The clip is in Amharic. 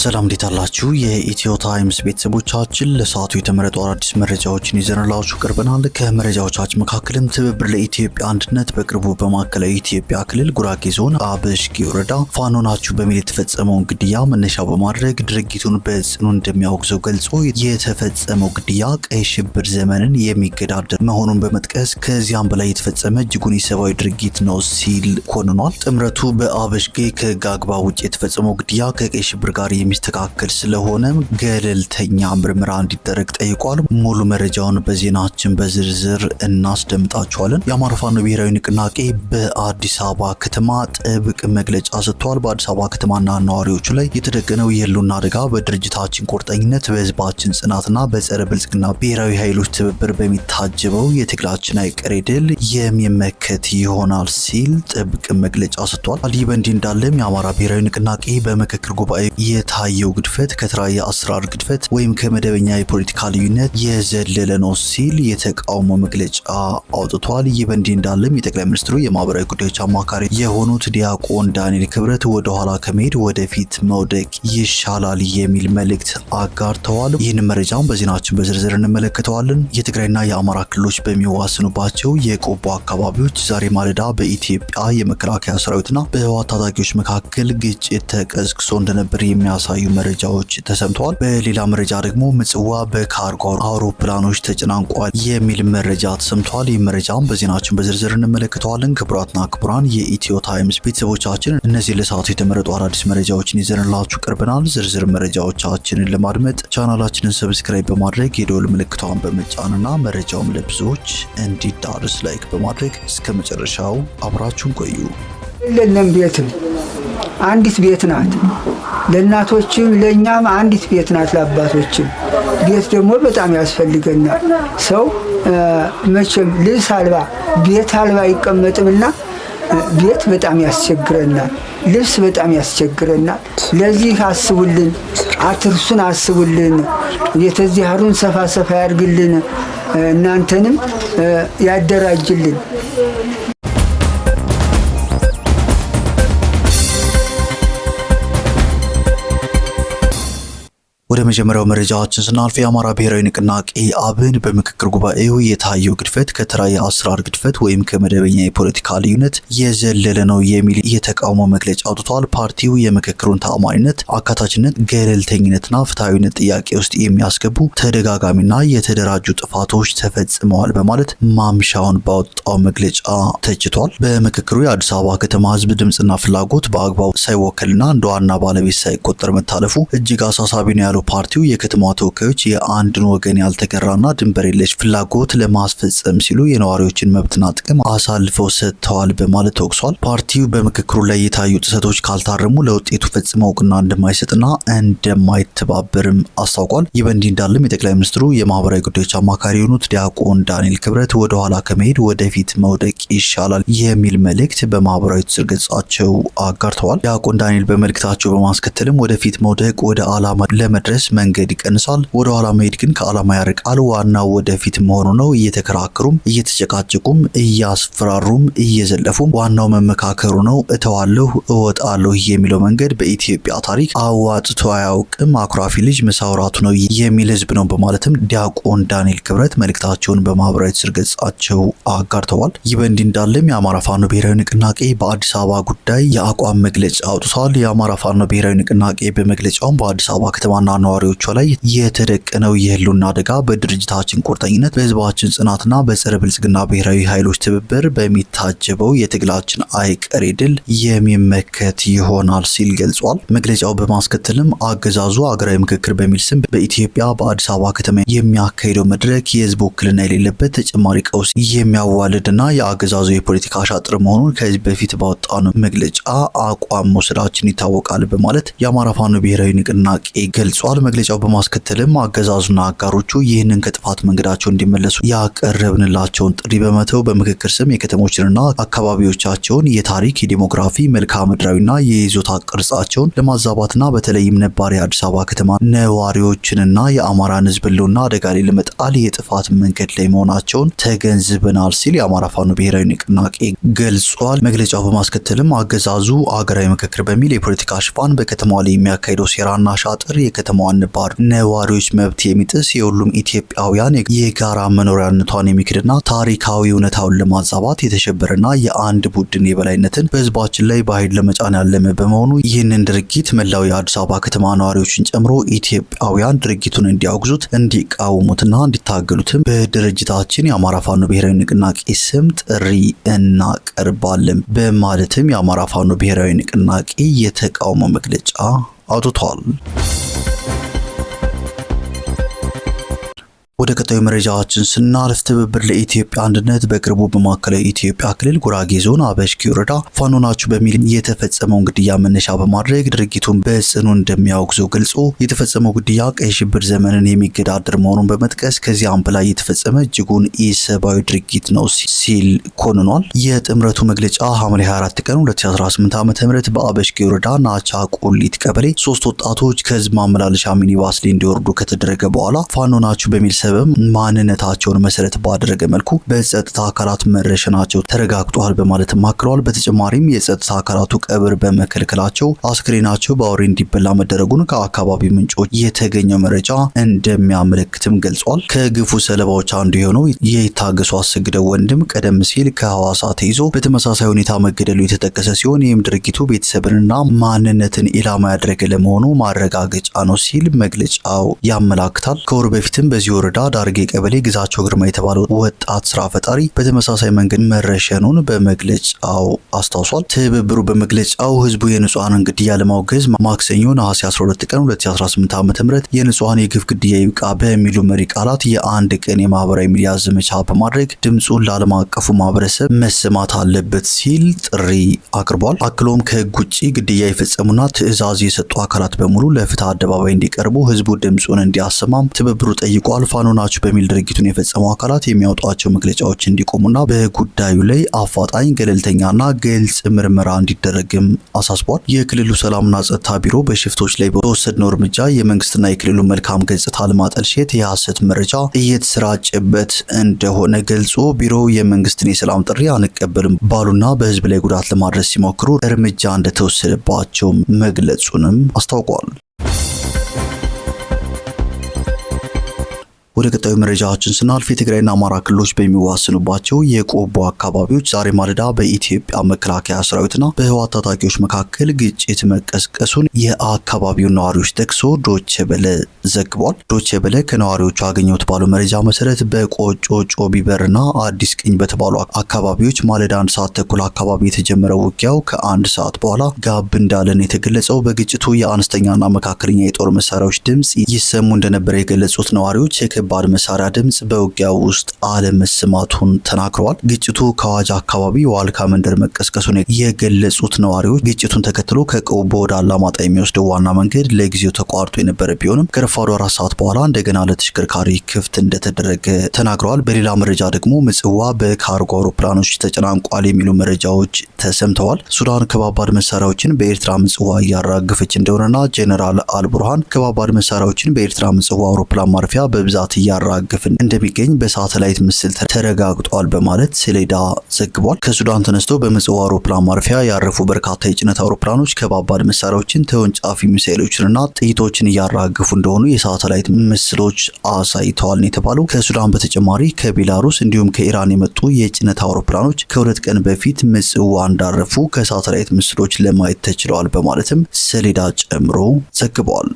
ሰላም እንዴት አላችሁ? የኢትዮ ታይምስ ቤተሰቦቻችን ለሰዓቱ የተመረጡ አዳዲስ መረጃዎችን ይዘንላችሁ ቀርበናል። ከመረጃዎቻችን መካከልም ትብብር ለኢትዮጵያ አንድነት በቅርቡ በማዕከላዊ ኢትዮጵያ ክልል ጉራጌ ዞን አበሽጌ ወረዳ ፋኖ ናችሁ በሚል የተፈጸመውን ግድያ መነሻ በማድረግ ድርጊቱን በጽኑ እንደሚያወግዘው ገልጾ የተፈጸመው ግድያ ቀይ ሽብር ዘመንን የሚገዳደር መሆኑን በመጥቀስ ከዚያም በላይ የተፈጸመ እጅጉን የሰብአዊ ድርጊት ነው ሲል ኮንኗል። ጥምረቱ በአበሽጌ ከሕግ አግባብ ውጭ የተፈጸመው ግድያ ከቀይ ሽብር ጋር የሚስተካከል ስለሆነ ገለልተኛ ምርመራ እንዲደረግ ጠይቋል። ሙሉ መረጃውን በዜናችን በዝርዝር እናስደምጣችኋለን። የአማራ ፋኖ ብሔራዊ ንቅናቄ በአዲስ አበባ ከተማ ጥብቅ መግለጫ ሰጥቷል። በአዲስ አበባ ከተማና ነዋሪዎቹ ላይ የተደቀነው የህልውና አደጋ በድርጅታችን ቁርጠኝነት፣ በህዝባችን ጽናትና በጸረ ብልጽግና ብሔራዊ ኃይሎች ትብብር በሚታጀበው የትግላችን አይቀሬ ድል የሚመከት ይሆናል ሲል ጥብቅ መግለጫ ሰጥቷል። ይህ በእንዲህ እንዳለም የአማራ ብሔራዊ ንቅናቄ በምክክር ጉባኤ የታየው ግድፈት ከተራ የአሰራር ግድፈት ወይም ከመደበኛ የፖለቲካ ልዩነት የዘለለ ነው ሲል የተቃውሞ መግለጫ አውጥቷል። ይህ በእንዲህ እንዳለም የጠቅላይ ሚኒስትሩ የማህበራዊ ጉዳዮች አማካሪ የሆኑት ዲያቆን ዳንኤል ክብረት ወደ ኋላ ከመሄድ ወደፊት መውደቅ ይሻላል የሚል መልእክት አጋርተዋል። ይህን መረጃም በዜናችን በዝርዝር እንመለከተዋለን። የትግራይና የአማራ ክልሎች በሚዋሰኑባቸው የቆቦ አካባቢዎች ዛሬ ማለዳ በኢትዮጵያ የመከላከያ ሰራዊትና በህወሓት ታጣቂዎች መካከል ግጭት ተቀስቅሶ እንደነበር የሚያሳዩ መረጃዎች ተሰምተዋል። በሌላ መረጃ ደግሞ ምጽዋ በካርጎ አውሮፕላኖች ተጨናንቋል የሚል መረጃ ተሰምተዋል። ይህ መረጃም በዜናችን በዝርዝር እንመለከተዋለን። ክቡራትና ክቡራን የኢትዮ ታይምስ ቤተሰቦቻችን እነዚህ ለሰዓቱ የተመረጡ አዳዲስ መረጃዎችን ይዘንላችሁ ቀርበናል። ዝርዝር መረጃዎቻችንን ለማድመጥ ቻናላችንን ሰብስክራይብ በማድረግ የደወል ምልክቷን በመጫንና መረጃውም ለብዙዎች እንዲዳረስ ላይክ በማድረግ እስከ መጨረሻው አብራችሁን ቆዩ። ለለም ቤትም አንዲት ቤት ናት። ለእናቶችም ለኛም አንዲት ቤት ናት። ለአባቶችም ቤት ደግሞ በጣም ያስፈልገናል። ሰው መቼም ልብስ አልባ ቤት አልባ ይቀመጥምና ቤት በጣም ያስቸግረናል። ልብስ በጣም ያስቸግረናል። ለዚህ አስቡልን፣ አትርሱን አስቡልን። የተዚያሩን ሰፋ ሰፋ ያርግልን፣ እናንተንም ያደራጅልን። ወደ መጀመሪያው መረጃችን ስናልፍ የአማራ ብሔራዊ ንቅናቄ አብን በምክክር ጉባኤው የታየው ግድፈት ከተራ የአሰራር ግድፈት ወይም ከመደበኛ የፖለቲካ ልዩነት የዘለለ ነው የሚል የተቃውሞ መግለጫ አውጥቷል። ፓርቲው የምክክሩን ተአማኒነት፣ አካታችነት፣ ገለልተኝነትና ፍትሐዊነት ጥያቄ ውስጥ የሚያስገቡ ተደጋጋሚና የተደራጁ ጥፋቶች ተፈጽመዋል በማለት ማምሻውን ባወጣው መግለጫ ተችቷል። በምክክሩ የአዲስ አበባ ከተማ ህዝብ ድምጽና ፍላጎት በአግባቡ ሳይወከልና እንደ ዋና ባለቤት ሳይቆጠር መታለፉ እጅግ አሳሳቢ ነው ያለው ፓርቲው የከተማው ተወካዮች የአንድን ወገን ያልተገራና ድንበር የለሽ ፍላጎት ለማስፈጸም ሲሉ የነዋሪዎችን መብትና ጥቅም አሳልፈው ሰጥተዋል በማለት ተወቅሷል። ፓርቲው በምክክሩ ላይ የታዩ ጥሰቶች ካልታረሙ ለውጤቱ ፈጽሞ እውቅና እንደማይሰጥና እንደማይተባበርም አስታውቋል። ይህ በእንዲህ እንዳለም የጠቅላይ ሚኒስትሩ የማህበራዊ ጉዳዮች አማካሪ የሆኑት ዲያቆን ዳንኤል ክብረት ወደ ኋላ ከመሄድ ወደፊት መውደቅ ይሻላል የሚል መልእክት በማህበራዊ ትስስር ገጻቸው አጋርተዋል። ዲያቆን ዳንኤል በመልእክታቸው በማስከተልም ወደፊት መውደቅ ወደ ዓላማ ለመድረስ መንገድ ይቀንሳል፣ ወደ ኋላ መሄድ ግን ከዓላማ ያርቃል። ዋናው ወደፊት መሆኑ ነው። እየተከራከሩም እየተጨቃጨቁም እያስፈራሩም እየዘለፉም ዋናው መመካከሩ ነው። እተዋለሁ እወጣለሁ የሚለው መንገድ በኢትዮጵያ ታሪክ አዋጥቶ አያውቅም። አኩራፊ ልጅ መሳውራቱ ነው የሚል ህዝብ ነው በማለትም ዲያቆን ዳንኤል ክብረት መልእክታቸውን በማህበራዊ ትስስር ገጻቸው አጋርተዋል። ይህ በእንዲህ እንዳለም የአማራ ፋኖ ብሔራዊ ንቅናቄ በአዲስ አበባ ጉዳይ የአቋም መግለጫ አውጥቷል። የአማራ ፋኖ ብሔራዊ ንቅናቄ በመግለጫውም በአዲስ አበባ ከተማና ነዋሪዎቿ ላይ የተደቀነው የህልውና አደጋ በድርጅታችን ቁርጠኝነት፣ በህዝባችን ጽናትና በጸረ ብልጽግና ብሔራዊ ኃይሎች ትብብር በሚታጀበው የትግላችን አይቀሬ ድል የሚመከት ይሆናል ሲል ገልጿል። መግለጫው በማስከተልም አገዛዙ አገራዊ ምክክር በሚል ስም በኢትዮጵያ በአዲስ አበባ ከተማ የሚያካሂደው መድረክ የህዝብ ውክልና የሌለበት ተጨማሪ ቀውስ የሚያዋልድና የአገዛዙ የፖለቲካ አሻጥር መሆኑን ከዚህ በፊት ባወጣነው መግለጫ አቋም መውሰዳችን ይታወቃል በማለት የአማራ ፋኖ ብሔራዊ ንቅናቄ ገልጿል። ገልጿል። መግለጫው በማስከተልም አገዛዙና አጋሮቹ ይህንን ከጥፋት መንገዳቸው እንዲመለሱ ያቀረብንላቸውን ጥሪ በመተው በምክክር ስም የከተሞችንና አካባቢዎቻቸውን የታሪክ፣ የዲሞግራፊ፣ መልክዓ ምድራዊና የይዞታ ቅርጻቸውን ለማዛባትና በተለይም ነባር የአዲስ አበባ ከተማ ነዋሪዎችንና የአማራን ሕዝብ ህልውና አደጋ ላይ ለመጣል የጥፋት መንገድ ላይ መሆናቸውን ተገንዝበናል ሲል የአማራ ፋኖ ብሔራዊ ንቅናቄ ገልጿል። መግለጫው በማስከተልም አገዛዙ አገራዊ ምክክር በሚል የፖለቲካ ሽፋን በከተማዋ ላይ የሚያካሂደው ሴራና ሻጥር የከተማዋን ነባር ነዋሪዎች መብት የሚጥስ የሁሉም ኢትዮጵያውያን የጋራ መኖሪያነቷን የሚክድና ታሪካዊ እውነታውን ለማዛባት የተሸበረና የአንድ ቡድን የበላይነትን በህዝባችን ላይ በኃይል ለመጫን ያለመ በመሆኑ ይህንን ድርጊት መላው የአዲስ አበባ ከተማ ነዋሪዎችን ጨምሮ ኢትዮጵያውያን ድርጊቱን እንዲያወግዙት፣ እንዲቃወሙትና እንዲታገሉትም በድርጅታችን የአማራ ፋኖ ብሔራዊ ንቅናቄ ስም ጥሪ እናቀርባለን በማለትም የአማራ ፋኖ ብሔራዊ ንቅናቄ የተቃውሞ መግለጫ አውጥቷል። ወደ ቀጣዩ መረጃችን ስናልፍ ትብብር ለኢትዮጵያ አንድነት በቅርቡ በማዕከላዊ ኢትዮጵያ ክልል ጉራጌ ዞን አበሽጌ ወረዳ ፋኖ ናችሁ በሚል የተፈጸመውን ግድያ መነሻ በማድረግ ድርጊቱን በጽኑ እንደሚያወግዘው ገልጾ የተፈጸመው ግድያ ቀይ ሽብር ዘመንን የሚገዳደር መሆኑን በመጥቀስ ከዚያም በላይ የተፈጸመ እጅጉን ኢሰብአዊ ድርጊት ነው ሲል ኮንኗል። የጥምረቱ መግለጫ ሐምሌ 24 ቀን 2018 ዓ.ም በአበሽጌ ወረዳ ናቻ ቁሊት ቀበሌ 3 ወጣቶች ከህዝብ ማመላለሻ ሚኒባስ ላይ እንዲወርዱ ከተደረገ በኋላ ፋኖ ናችሁ በሚል ማንነታቸውን መሰረት ባደረገ መልኩ በጸጥታ አካላት መረሸናቸው ተረጋግጧል በማለት አክለዋል። በተጨማሪም የጸጥታ አካላቱ ቀብር በመከልከላቸው አስክሬናቸው በአውሬ እንዲበላ መደረጉን ከአካባቢ ምንጮች የተገኘው መረጃ እንደሚያመለክትም ገልጿል። ከግፉ ሰለባዎች አንዱ የሆነው የይታገሱ አሰግደው ወንድም ቀደም ሲል ከሐዋሳ ተይዞ በተመሳሳይ ሁኔታ መገደሉ የተጠቀሰ ሲሆን ይህም ድርጊቱ ቤተሰብንና ማንነትን ኢላማ ያደረገ ለመሆኑ ማረጋገጫ ነው ሲል መግለጫው ያመላክታል። ከወር በፊትም በዚህ ወረዳ ዳርጌ ቀበሌ ግዛቸው ግርማ የተባለው ወጣት ስራ ፈጣሪ በተመሳሳይ መንገድ መረሸኑን በመግለጫው አስታውሷል። ትብብሩ በመግለጫው ህዝቡ የንጹሃንን ግድያ ለማውገዝ ማክሰኞ ነሐሴ 12 ቀን 2018 ዓ.ም የንጹሃን የግፍ ግድያ ይብቃ በሚሉ መሪ ቃላት የአንድ ቀን የማህበራዊ ሚዲያ ዘመቻ በማድረግ ድምጹን ለዓለም አቀፉ ማህበረሰብ መሰማት አለበት ሲል ጥሪ አቅርቧል። አክሎም ከህግ ውጪ ግድያ የፈጸሙና ትዕዛዝ የሰጡ አካላት በሙሉ ለፍትህ አደባባይ እንዲቀርቡ ህዝቡ ድምጹን እንዲያሰማም ትብብሩ ጠይቋል። ፋኖ ናችሁ በሚል ድርጊቱን የፈጸሙ አካላት የሚያወጧቸው መግለጫዎች እንዲቆሙና በጉዳዩ ላይ አፋጣኝ ገለልተኛና ግልጽ ምርመራ እንዲደረግም አሳስቧል። የክልሉ ሰላምና ጸጥታ ቢሮ በሽፍቶች ላይ በወሰድነው እርምጃ የመንግስትና የክልሉ መልካም ገጽታ ለማጠልሸት የሐሰት መረጃ እየተሰራጨበት እንደሆነ ገልጾ ቢሮው የመንግስትን የሰላም ጥሪ አንቀበልም ባሉና በህዝብ ላይ ጉዳት ለማድረስ ሲሞክሩ እርምጃ እንደተወሰደባቸው መግለጹንም አስታውቋል። ወደ ቀጣዩ መረጃችን ስናልፍ የትግራይና አማራ ክልሎች በሚዋሰኑባቸው የቆቦ አካባቢዎች ዛሬ ማለዳ በኢትዮጵያ መከላከያ ሰራዊትና በህወሓት ታጣቂዎች መካከል ግጭት መቀስቀሱን የአካባቢው ነዋሪዎች ጠቅሶ ዶቼ ቬለ ዘግቧል። ዶቼ ቬለ ከነዋሪዎቹ አገኘሁት ባለው መረጃ መሰረት በቆጮ ጮቢበርና አዲስ ቅኝ በተባሉ አካባቢዎች ማለዳ 1 ሰዓት ተኩል አካባቢ የተጀመረው ውጊያው ከ1 ሰዓት በኋላ ጋብ እንዳለን የተገለጸው በግጭቱ የአነስተኛና መካከለኛ የጦር መሳሪያዎች ድምጽ ይሰሙ እንደነበረ የገለጹት ነዋሪዎች ከባድ መሳሪያ ድምጽ በውጊያው ውስጥ አለመሰማቱን ተናግረዋል። ግጭቱ ከዋጃ አካባቢ ዋልካ መንደር መቀስቀሱን የገለጹት ነዋሪዎች ግጭቱን ተከትሎ ከቆቦ ወደ አላማጣ የሚወስደው ዋና መንገድ ለጊዜው ተቋርጦ የነበረ ቢሆንም ከረፋዱ 4 ሰዓት በኋላ እንደገና ለተሽከርካሪ ክፍት እንደተደረገ ተናግረዋል። በሌላ መረጃ ደግሞ ምጽዋ በካርጎ አውሮፕላኖች ተጨናንቋል የሚሉ መረጃዎች ተሰምተዋል። ሱዳን ከባባድ መሳሪያዎችን በኤርትራ ምጽዋ እያራገፈች እንደሆነና ጄኔራል አልቡርሃን ከባባድ መሳሪያዎችን በኤርትራ ምጽዋ አውሮፕላን ማረፊያ በብዛት እያራገፍን እንደሚገኝ በሳተላይት ምስል ተረጋግጧል በማለት ሰሌዳ ዘግቧል። ከሱዳን ተነስቶ በምጽዋ አውሮፕላን ማረፊያ ያረፉ በርካታ የጭነት አውሮፕላኖች ከባባድ መሳሪያዎችን፣ ተወንጫፊ ሚሳኤሎችንና ጥይቶችን እያራገፉ እንደሆኑ የሳተላይት ምስሎች አሳይተዋል ነው የተባለው። ከሱዳን በተጨማሪ ከቤላሩስ እንዲሁም ከኢራን የመጡ የጭነት አውሮፕላኖች ከ2 ቀን በፊት ምጽዋ እንዳረፉ ከሳተላይት ምስሎች ለማየት ተችሏል በማለትም ሰሌዳ ጨምሮ ዘግቧል።